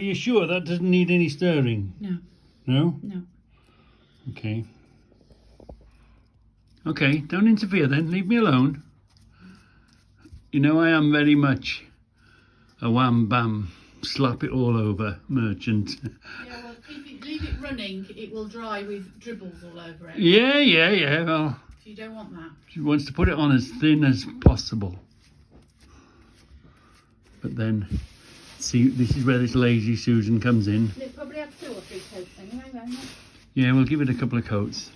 Are you sure that doesn't need any stirring? No. No? No. Okay. Okay, don't interfere then. Leave me alone. You know I am very much a wham bam, slap it all over merchant. Yeah, well, leave it running, it will dry with dribbles all over it. Yeah. Well, If you don't want that. she wants to put it on as thin as possible. But then, see, this is where this lazy Susan comes in. It probably have 2 or 3 coats anyway, won't it? Yeah, we'll give it a couple of coats.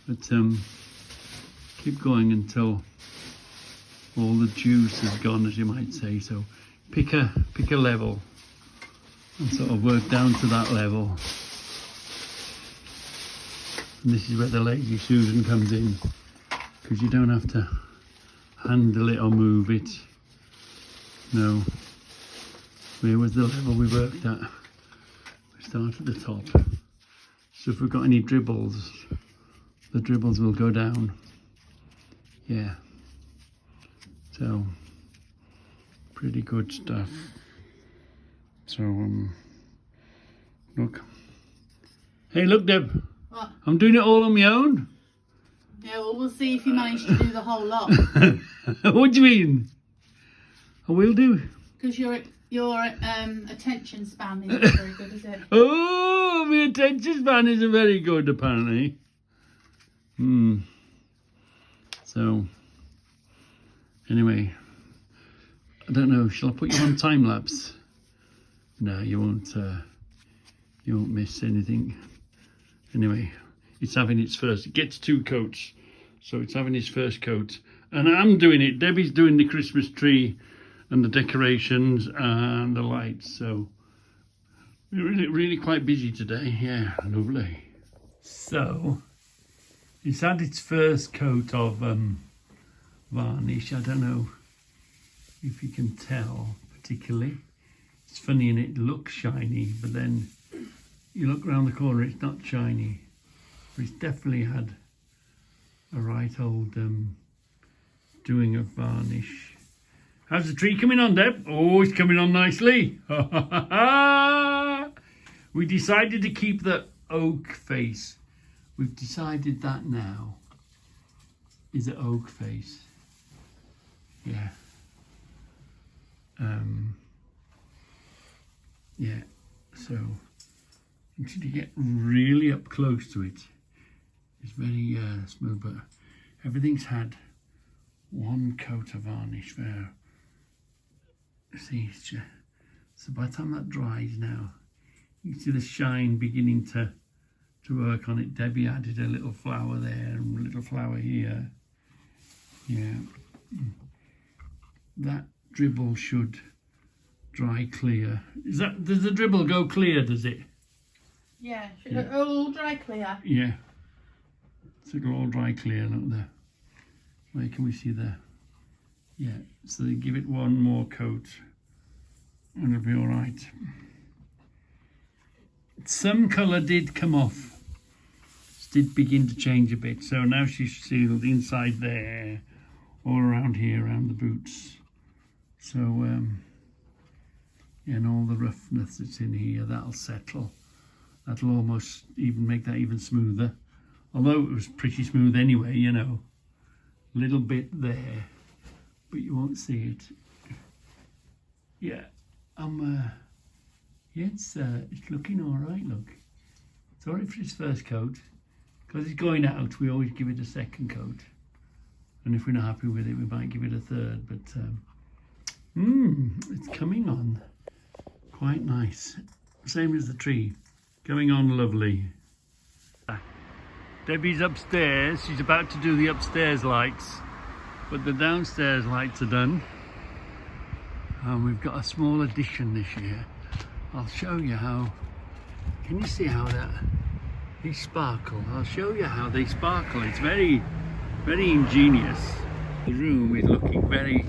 But keep going until all the juice is gone, as you might say. So pick a level and sort of work down to that level. And this is where the lazy Susan comes in, because you don't have to handle it or move it. No. Where was the level we worked at? We start at the top. So if we've got any dribbles, the dribbles will go down. Yeah. So, pretty good stuff. So, look. Hey, look, Deb. What? I'm doing it all on my own. Yeah, well, we'll see if you manage to do the whole lot. What do you mean? I will do. Because your attention span isn't very good, is it? Oh, my attention span isn't very good, apparently. So, anyway, I don't know. Shall I put you on time lapse? No, you won't. You won't miss anything. Anyway, it's having its first. It gets 2 coats, so it's having its first coat. And I'm doing it. Debbie's doing the Christmas tree and the decorations and the lights. So we're really quite busy today. Yeah, lovely. So it's had its first coat of varnish. I don't know if you can tell particularly. It's funny, and it looks shiny, but then you look around the corner, it's not shiny. But it's definitely had a right old doing of varnish. How's the tree coming on, Deb? Oh, it's coming on nicely. We decided to keep the oak face. We've decided that now is an oak face. Yeah. Yeah, so until you get really up close to it, it's very smooth, but everything's had 1 coat of varnish there. See, so by the time that dries now, you can see the shine beginning to work on it. Debbie added a little flower there and a little flower here. Yeah, that dribble should dry clear. Does the dribble go clear, does it? Yeah, should it all dry clear? Yeah. So it'll all dry clear, look there. Where can we see there? Yeah, so they give it 1 more coat and it'll be all right. Some colour did come off. It did begin to change a bit. So now she's sealed inside there, all around here, around the boots. So, and all the roughness that's in here, that'll settle. That'll almost even make that even smoother. Although it was pretty smooth anyway, you know. A little bit there, but you won't see it. Yeah, yeah, it's looking all right, look. Sorry for its first coat. Because it's going out, we always give it a second coat. And if we're not happy with it, we might give it a third. But it's coming on quite nice. Same as the tree. Going on lovely. Debbie's upstairs. She's about to do the upstairs lights. But the downstairs lights are done. And we've got a small addition this year. I'll show you how. Can you see how they sparkle? I'll show you how they sparkle. It's very, very ingenious. The room is looking very.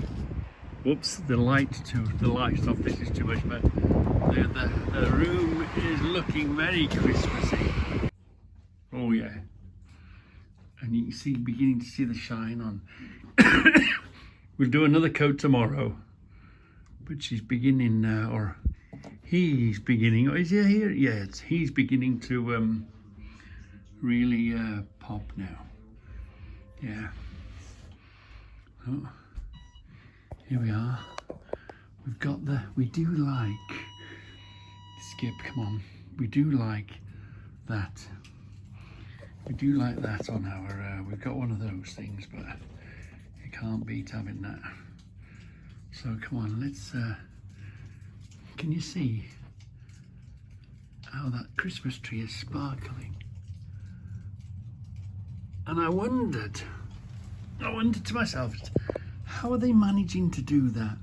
Whoops, the light's off. This is too much, but the room is looking very Christmassy. Oh yeah, and you can see, beginning to see the shine on. We'll do another coat tomorrow, but she's beginning now, or he's beginning, is he here? Yeah, he's beginning to really pop now. Yeah. Oh, here we are. We've got we do like, Skip, come on. We do like that. We do like that on our, we've got one of those things, but you can't beat having that. So come on, let's, can you see how that Christmas tree is sparkling? And I wondered to myself, how are they managing to do that?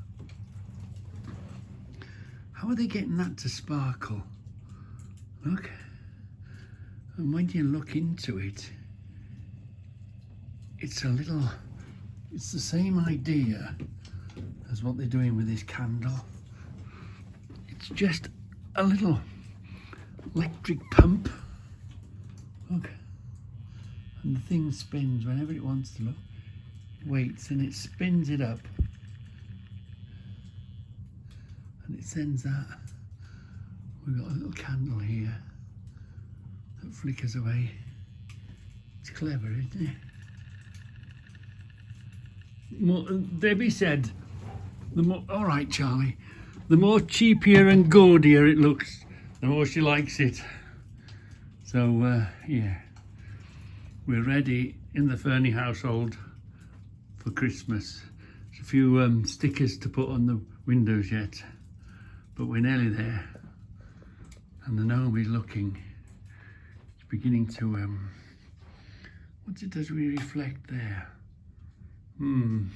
How are they getting that to sparkle? Look. And when you look into it, it's the same idea as what they're doing with this candle. It's just a little electric pump. Look. And the thing spins whenever it wants to look. It waits and it spins it up. And it sends that. We've got a little candle here that flickers away. It's clever, isn't it? Debbie said, all right, Charlie, the more cheapier and gaudier it looks, the more she likes it. So, yeah, we're ready in the Fernie household for Christmas. There's a few stickers to put on the windows yet, but we're nearly there. And the gnome is looking. It's beginning to, does we reflect there? And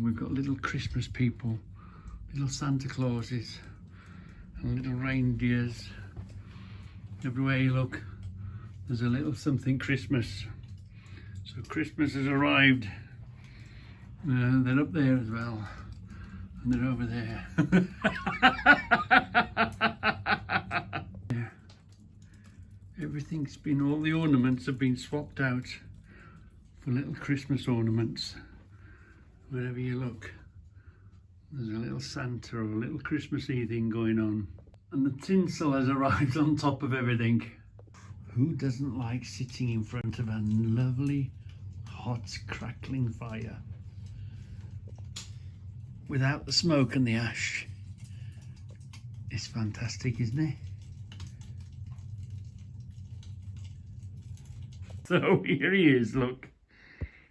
we've got little Christmas people, little Santa Clauses, and little reindeers. Everywhere you look, there's a little something Christmas. So Christmas has arrived. They're up there as well, and they're over there. Yeah. Everything's been, all the ornaments have been swapped out for little Christmas ornaments. Wherever you look, there's a little Santa or a little Christmassy thing going on. And the tinsel has arrived on top of everything. Who doesn't like sitting in front of a lovely, hot, crackling fire? Without the smoke and the ash. It's fantastic, isn't it? So here he is, look.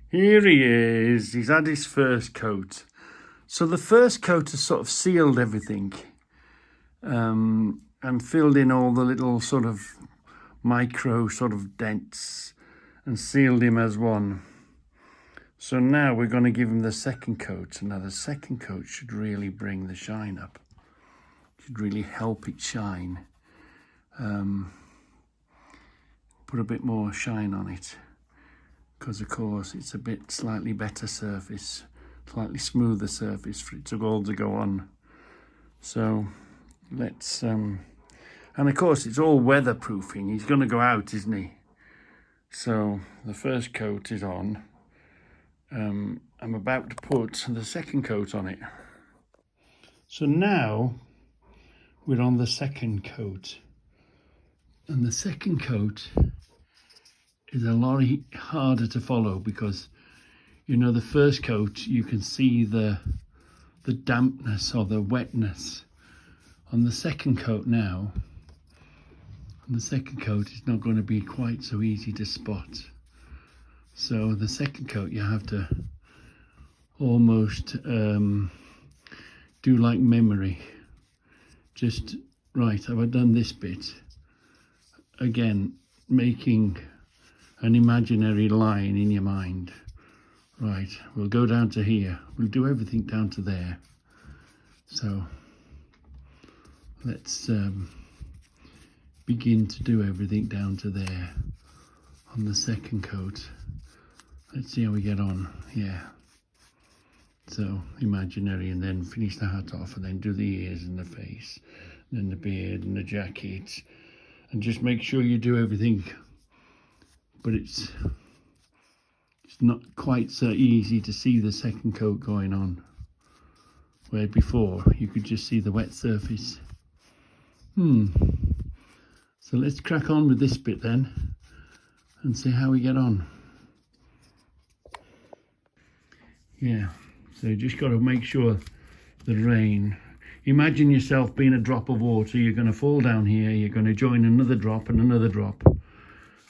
Here he is. He's had his first coat. So the first coat has sort of sealed everything. And filled in all the little sort of micro sort of dents and sealed him as one. So now we're going to give him the second coat. Now the second coat should really bring the shine up. Should really help it shine. Put a bit more shine on it. Because of course it's a bit slightly better surface. Slightly smoother surface for it to all to go on. So let's, and of course it's all weatherproofing. He's going to go out, isn't he? So the first coat is on. I'm about to put the second coat on it. So now we're on the second coat. And the second coat is a lot harder to follow because, you know, the first coat, you can see the dampness or the wetness. On the second coat now, and the second coat is not going to be quite so easy to spot. So the second coat you have to almost do like memory. Just, right, have I done this bit? Again, making an imaginary line in your mind. Right, we'll go down to here. We'll do everything down to there. So let's begin to do everything down to there on the second coat. Let's see how we get on. Yeah. So imaginary, and then finish the hat off, and then do the ears and the face, and then the beard and the jacket, and just make sure you do everything. But it's not quite so easy to see the second coat going on, where before you could just see the wet surface. So let's crack on with this bit then and see how we get on. Yeah, so you just got to make sure the rain. Imagine yourself being a drop of water. You're going to fall down here, you're going to join another drop and another drop,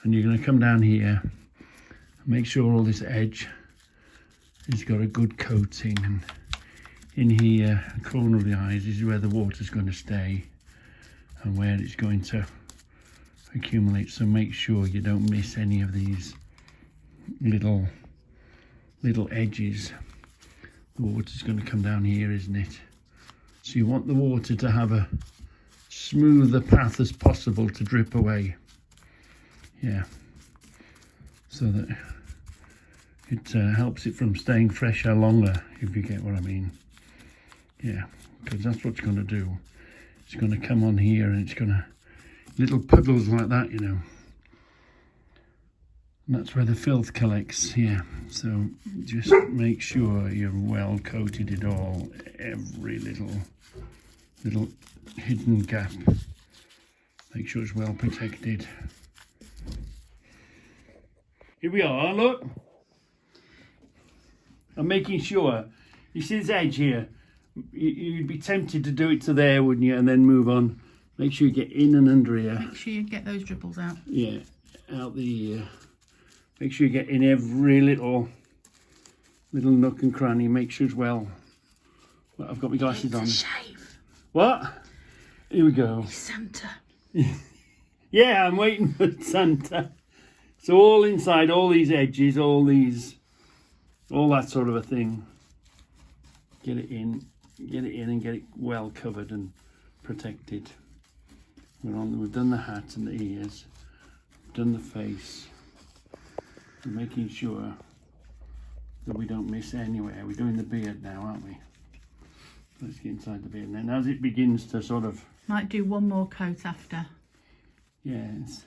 and you're going to come down here and make sure all this edge has got a good coating, and in here, the corner of the eyes is where the water's going to stay and where it's going to accumulate. So make sure you don't miss any of these little edges. The water's going to come down here, isn't it? So you want the water to have a smoother path as possible to drip away. Yeah, so that it helps it from staying fresher longer, if you get what I mean. Yeah, because that's what it's going to do. It's going to come on here and it's going to, little puddles like that, you know. And that's where the filth collects, yeah. So just make sure you're well coated it all, every little hidden gap. Make sure it's well protected. Here we are, look. I'm making sure, you see this edge here? You'd be tempted to do it to there, wouldn't you? And then move on. Make sure you get in and under here. Make sure you get those dribbles out. Yeah, out the ear. Make sure you get in every little nook and cranny. Make sure it's well, I've got my glasses on. It's a shave. What? Here we go. Santa. Yeah, I'm waiting for Santa. So all inside, all these edges, all that sort of a thing. Get it in and get it well covered and protected. We've done the hat and the ears, done the face. We're making sure that we don't miss anywhere. We're doing the beard now, aren't we? Let's get inside the beard. And then as it begins to sort of... Might do one more coat after. Yes.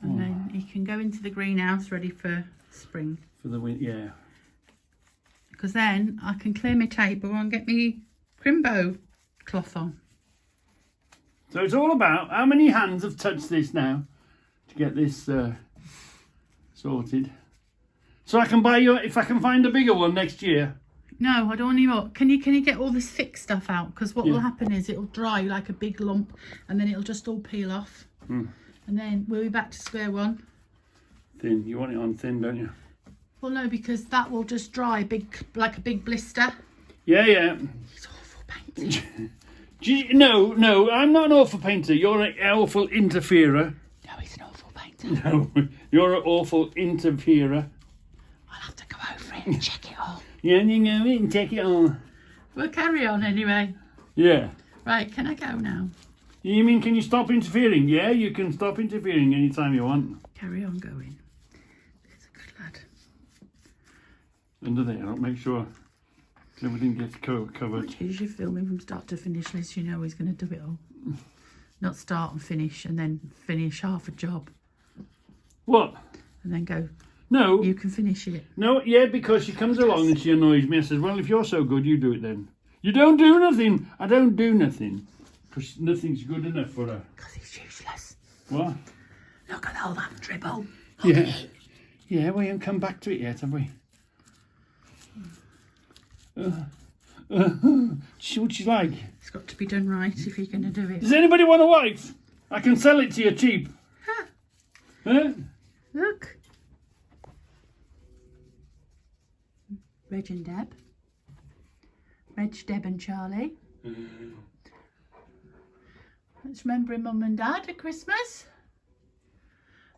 And then you can go into the greenhouse ready for spring. For the wind, yeah. Because then I can clear my table and get me crimbo cloth on. So it's all about how many hands have touched this now to get this sorted. So I can buy you, if I can find a bigger one next year. No, I don't want any more. Can you get all this thick stuff out? Because what will happen is it'll dry like a big lump and then it'll just all peel off. And then we'll be back to square one. Thin. You want it on thin, don't you? Well, no, because that will just dry like a big blister. Yeah. It's awful painting. No, I'm not an awful painter. You're an awful interferer. No, he's an awful painter. No, you're an awful interferer. I'll have to go over it and check it all. Yeah, you know it and check it all. We'll carry on anyway. Yeah. Right, can I go now? You mean, can you stop interfering? Yeah, you can stop interfering anytime you want. Carry on going. He's a good lad. Under there, I'll make sure everything gets covered. He's usually filming from start to finish, Liz. You know he's going to do it all. Not start and finish and then finish half a job. What? And then go, No. you can finish it. No, yeah, because she comes along and she annoys me. I says, well, if you're so good, you do it then. You don't do nothing. I don't do nothing. Because nothing's good enough for her. Because he's useless. What? Look at all that dribble. Yeah. Yeah, we haven't come back to it yet, have we? See what she's like. It's got to be done right if you're going to do it. Does anybody want a wife? I can sell it to you cheap. Huh? Look. Reg and Deb. Reg, Deb and Charlie. It's remembering Mum and Dad at Christmas.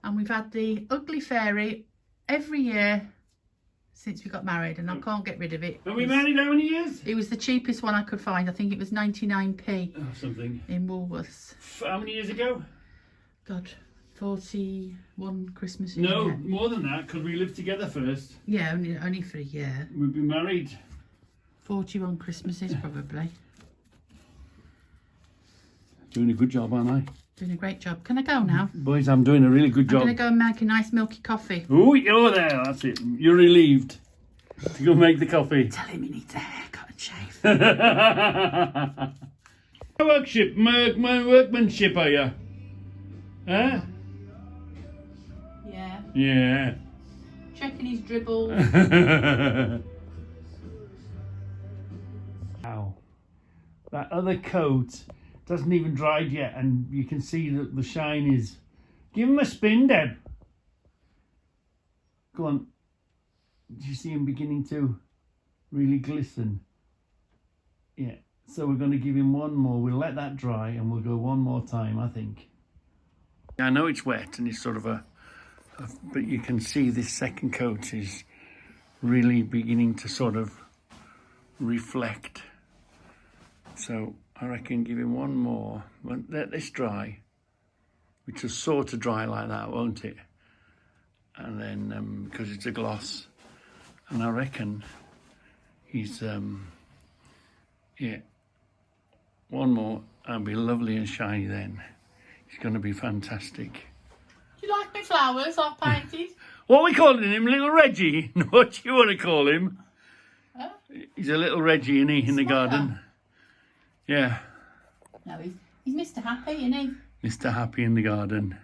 And we've had the ugly fairy every year since we got married, and I can't get rid of it. Are we married how many years? It was the cheapest one I could find. I think it was 99p Something. in Woolworths. How many years ago? God, 41 Christmases. No, more than that, because we lived together first. Yeah, only for a year. We've been married. 41 Christmases probably. Doing a good job, aren't I? Doing a great job. Can I go now? Boys, I'm doing a really good job. I'm going to go and make a nice milky coffee. Oh, you're there, that's it. You're relieved to go make the coffee. Tell him he needs a haircut and shave. My workmanship, are you? Huh? Yeah. Yeah. Checking his dribble. Wow. That other coat doesn't even dried yet, and you can see that the shine is. Give him a spin, Deb. Go on. Do you see him beginning to really glisten? Yeah. So we're going to give him one more. We'll let that dry and we'll go one more time, I think. I know it's wet and it's sort of but you can see this second coat is really beginning to sort of reflect. So I reckon give him one more. Let this dry, which will sort of dry like that, won't it? And then, because it's a gloss, and I reckon he's, yeah, one more, and be lovely and shiny then. He's going to be fantastic. Do you like my flowers I've painted? What are we calling him? Little Reggie? What do you want to call him? Huh? He's a little Reggie, isn't he, in the Smiler. garden? Yeah. No, he's Mr. Happy, isn't he? Mr. Happy in the garden.